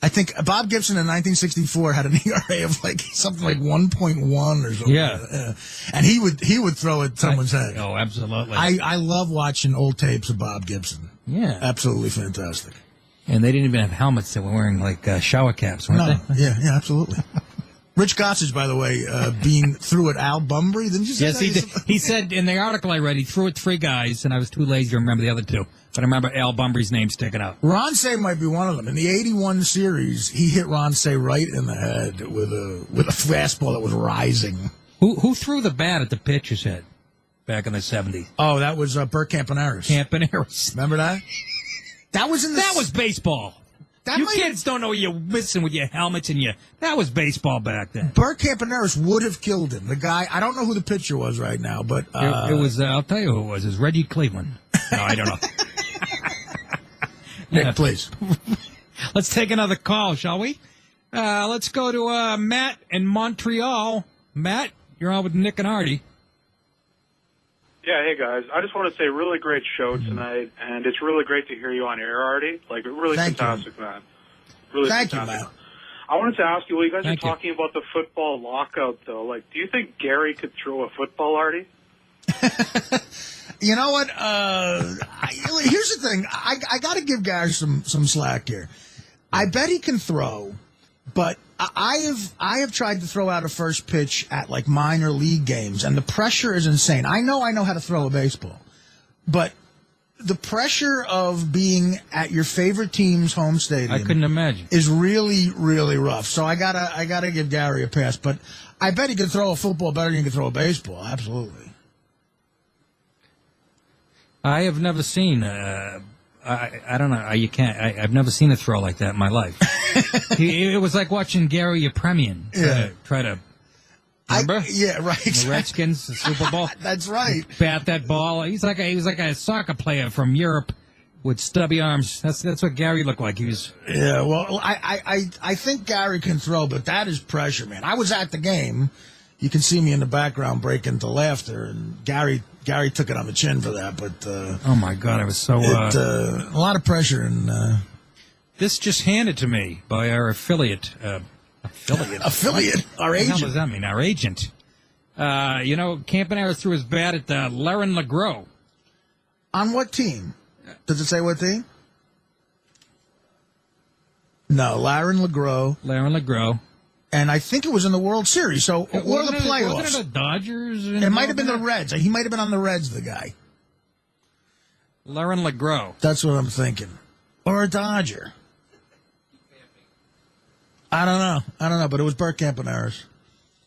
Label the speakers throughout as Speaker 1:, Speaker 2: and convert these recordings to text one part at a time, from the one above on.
Speaker 1: I think Bob Gibson in 1964 had an ERA of something like 1.1 or something.
Speaker 2: Yeah.
Speaker 1: And he would throw at someone's head.
Speaker 2: Oh, absolutely.
Speaker 1: I love watching old tapes of Bob Gibson.
Speaker 2: Yeah.
Speaker 1: Absolutely fantastic.
Speaker 2: And they didn't even have helmets. They were wearing shower caps, weren't they?
Speaker 1: Yeah, absolutely. Rich Gossage, by the way, threw at Al Bunbury. Didn't you say
Speaker 2: yes,
Speaker 1: that?
Speaker 2: he did. He said in the article I read, he threw at 3 guys, and I was too lazy to remember the other 2. But I remember Al Bunbury's name sticking out.
Speaker 1: Ron Say might be one of them. In the 81 series, he hit Ron Say right in the head with a fastball that was rising.
Speaker 2: Who threw the bat at the pitcher's head back in the 70s?
Speaker 1: Oh, that was Burt Campaneris.
Speaker 2: Campaneris.
Speaker 1: Remember that? That was baseball.
Speaker 2: Kids don't know you're missing with your helmets and that was baseball back then.
Speaker 1: Burt Campaneris would have killed him. The guy, I don't know who the pitcher was right now, but
Speaker 2: it was. I'll tell you who it was. It was Reggie Cleveland. No, I don't know.
Speaker 1: Nick, please.
Speaker 2: Let's take another call, shall we? Let's go to Matt in Montreal. Matt, you're on with Nick and Artie.
Speaker 3: Yeah, hey guys. I just want to say really great show tonight, and it's really great to hear you on air, Artie. Really fantastic, man. Really
Speaker 1: Thank
Speaker 3: fantastic.
Speaker 1: you, Matt.
Speaker 3: I wanted to ask you, while you guys are talking about the football lockout, though, do you think Gary could throw a football, Artie?
Speaker 1: You know what? Here's the thing. I got to give Gary some slack here. I bet he can throw, but I have tried to throw out a first pitch at minor league games, and the pressure is insane. I know how to throw a baseball, but the pressure of being at your favorite team's home stadium,
Speaker 2: I couldn't imagine,
Speaker 1: is really, really rough. So I gotta give Gary a pass, but I bet he can throw a football better than he can throw a baseball. Absolutely.
Speaker 2: I have never seen. I don't know. You can't. I've never seen a throw like that in my life. It was like watching Gary Yepremian try to. Remember?
Speaker 1: Yeah, right.
Speaker 2: The Redskins, the Super Bowl.
Speaker 1: That's right.
Speaker 2: Bat that ball. He was like a soccer player from Europe with stubby arms. That's what Gary looked like. He was.
Speaker 1: Yeah. Well, I think Gary can throw, but that is pressure, man. I was at the game. You can see me in the background break into laughter, and Gary took it on the chin for that. But
Speaker 2: oh my God, I was so
Speaker 1: a lot of pressure. And
Speaker 2: this just handed to me by our affiliate.
Speaker 1: Affiliate. Our agent.
Speaker 2: What does that mean? Our agent. Campaneris threw his bat at Laren LeGros.
Speaker 1: On what team? Does it say what team? No, Laren LeGros. And I think it was in the World Series. So, what are the playoffs?
Speaker 2: Wasn't it the Dodgers?
Speaker 1: It might have been the Reds. He might have been on the Reds, the guy.
Speaker 2: Laren LeGros.
Speaker 1: That's what I'm thinking. Or a Dodger. I don't know, but it was Burt Campaneris.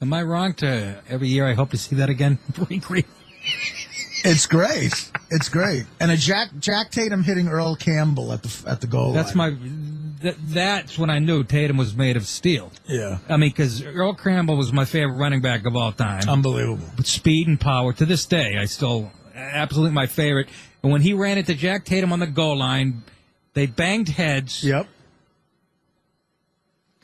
Speaker 2: Am I wrong to every year I hope to see that again?
Speaker 1: It's great. It's great. And a Jack Tatum hitting Earl Campbell at the goal line.
Speaker 2: That's when I knew Tatum was made of steel.
Speaker 1: Yeah.
Speaker 2: I mean, because Earl Campbell was my favorite running back of all time.
Speaker 1: Unbelievable.
Speaker 2: With speed and power. To this day, absolutely my favorite. And when he ran into Jack Tatum on the goal line, they banged heads.
Speaker 1: Yep.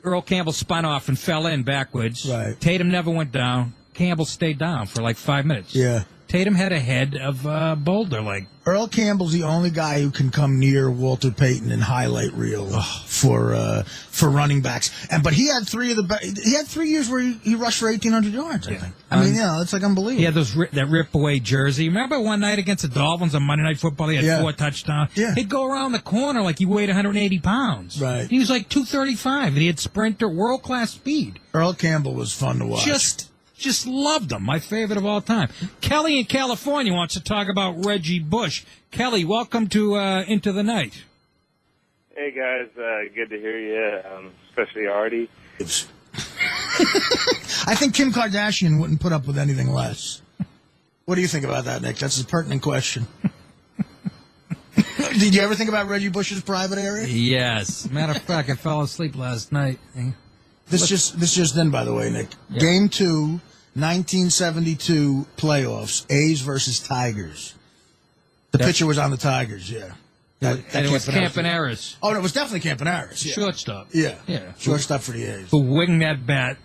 Speaker 2: Earl Campbell spun off and fell in backwards.
Speaker 1: Right.
Speaker 2: Tatum never went down. Campbell stayed down for 5 minutes.
Speaker 1: Yeah.
Speaker 2: Tatum had a head of Boulder.
Speaker 1: Earl Campbell's the only guy who can come near Walter Payton in highlight reel for running backs. But he had 3 years where he rushed for 1,800 yards. I think. I mean, it's unbelievable.
Speaker 2: He had that rip away jersey. Remember one night against the Dolphins on Monday Night Football? He had 4 touchdowns.
Speaker 1: Yeah.
Speaker 2: He'd go around the corner like he weighed 180 pounds.
Speaker 1: Right.
Speaker 2: He was 235, and he had sprinter world class speed.
Speaker 1: Earl Campbell was fun to watch.
Speaker 2: Just loved him. My favorite of all time. Kelly in California wants to talk about Reggie Bush. Kelly, welcome to Into the Night.
Speaker 4: Hey, guys. Good to hear you, especially Artie.
Speaker 1: I think Kim Kardashian wouldn't put up with anything less. What do you think about that, Nick? That's a pertinent question. Did you ever think about Reggie Bush's private area?
Speaker 2: Yes. Matter of fact, I fell asleep last night.
Speaker 1: This just in, by the way, Nick. Yeah. Game 2, 1972 playoffs, A's versus Tigers. The pitcher was on the Tigers, yeah.
Speaker 2: And it was Campaneris.
Speaker 1: Oh, no, it was definitely Campaneris. Yeah.
Speaker 2: Shortstop.
Speaker 1: Yeah. Shortstop for the A's.
Speaker 2: Who winged that bat.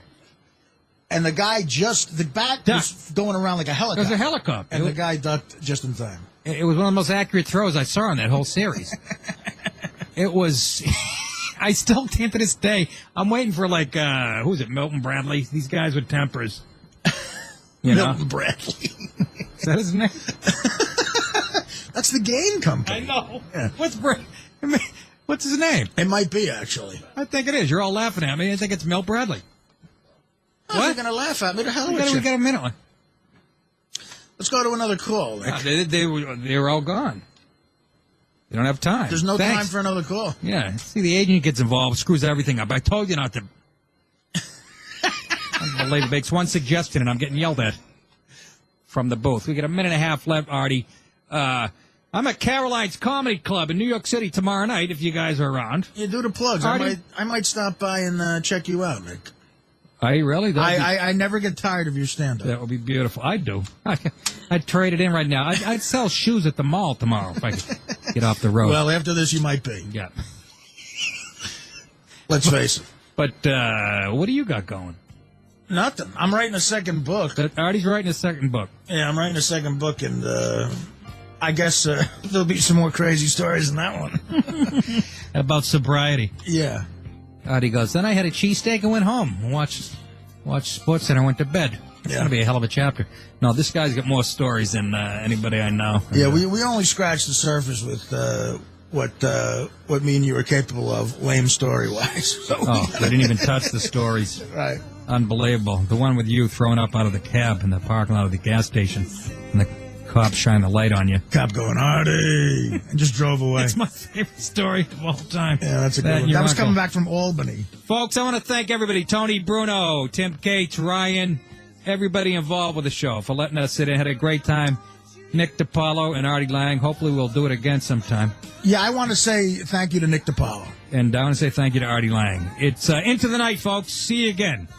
Speaker 1: And the guy the bat was going around like a helicopter.
Speaker 2: It was a helicopter.
Speaker 1: And the guy ducked just in time.
Speaker 2: It was one of the most accurate throws I saw in that whole series. It was... I still can't to this day. I'm waiting for like who's it? Milton Bradley. These guys with tempers.
Speaker 1: Milton Bradley.
Speaker 2: Is that his name?
Speaker 1: That's the game company.
Speaker 2: I know.
Speaker 1: Yeah.
Speaker 2: What's his name?
Speaker 1: It might be, actually.
Speaker 2: I think it is. You're all laughing at me. I think it's Milt Bradley.
Speaker 1: What? You're going to laugh at me. The hell with you.
Speaker 2: We got a minute.
Speaker 1: Let's go to another call, Nick.
Speaker 2: They were all gone. You don't have time.
Speaker 1: There's no time for another call.
Speaker 2: Yeah. See, the agent gets involved, screws everything up. I told you not to. Unbelievable. Makes one suggestion, and I'm getting yelled at from the booth. We got a minute and a half left, Artie. I'm at Caroline's Comedy Club in New York City tomorrow night, if you guys are around.
Speaker 1: You do the plugs.
Speaker 2: Artie?
Speaker 1: I might stop by and check you out, Nick.
Speaker 2: Are you really?
Speaker 1: I never get tired of your stand-up.
Speaker 2: That would be beautiful. I do. I'd trade it in right now. I'd sell shoes at the mall tomorrow if I could get off the road.
Speaker 1: Well, after this, you might be.
Speaker 2: Yeah.
Speaker 1: Let's face it.
Speaker 2: But what do you got going?
Speaker 1: Nothing. I'm writing a second book.
Speaker 2: Artie's writing a second book.
Speaker 1: Yeah, I'm writing a second book, and I guess there'll be some more crazy stories in that one.
Speaker 2: About sobriety.
Speaker 1: Yeah.
Speaker 2: Artie goes, then I had a cheesesteak and went home and watched sports, and I went to bed. It's going to be a hell of a chapter. No, this guy's got more stories than anybody I know.
Speaker 1: Yeah, we only scratched the surface with what me and you are capable of, lame story-wise. So
Speaker 2: they didn't even touch the stories.
Speaker 1: Right.
Speaker 2: Unbelievable. The one with you thrown up out of the cab in the parking lot of the gas station, and the cop shined the light on you.
Speaker 1: Cop going, Artie, and just drove away.
Speaker 2: It's my favorite story of all time.
Speaker 1: Yeah, that's a good one. That was coming back from Albany.
Speaker 2: Folks, I want to thank everybody, Tony Bruno, Tim Cates, Ryan, everybody involved with the show for letting us sit in. Had a great time. Nick Depaulo and Artie Lange. Hopefully we'll do it again sometime.
Speaker 1: Yeah, I want to say thank you to Nick Depaulo.
Speaker 2: And I want to say thank you to Artie Lange. It's Into the Night, folks. See you again.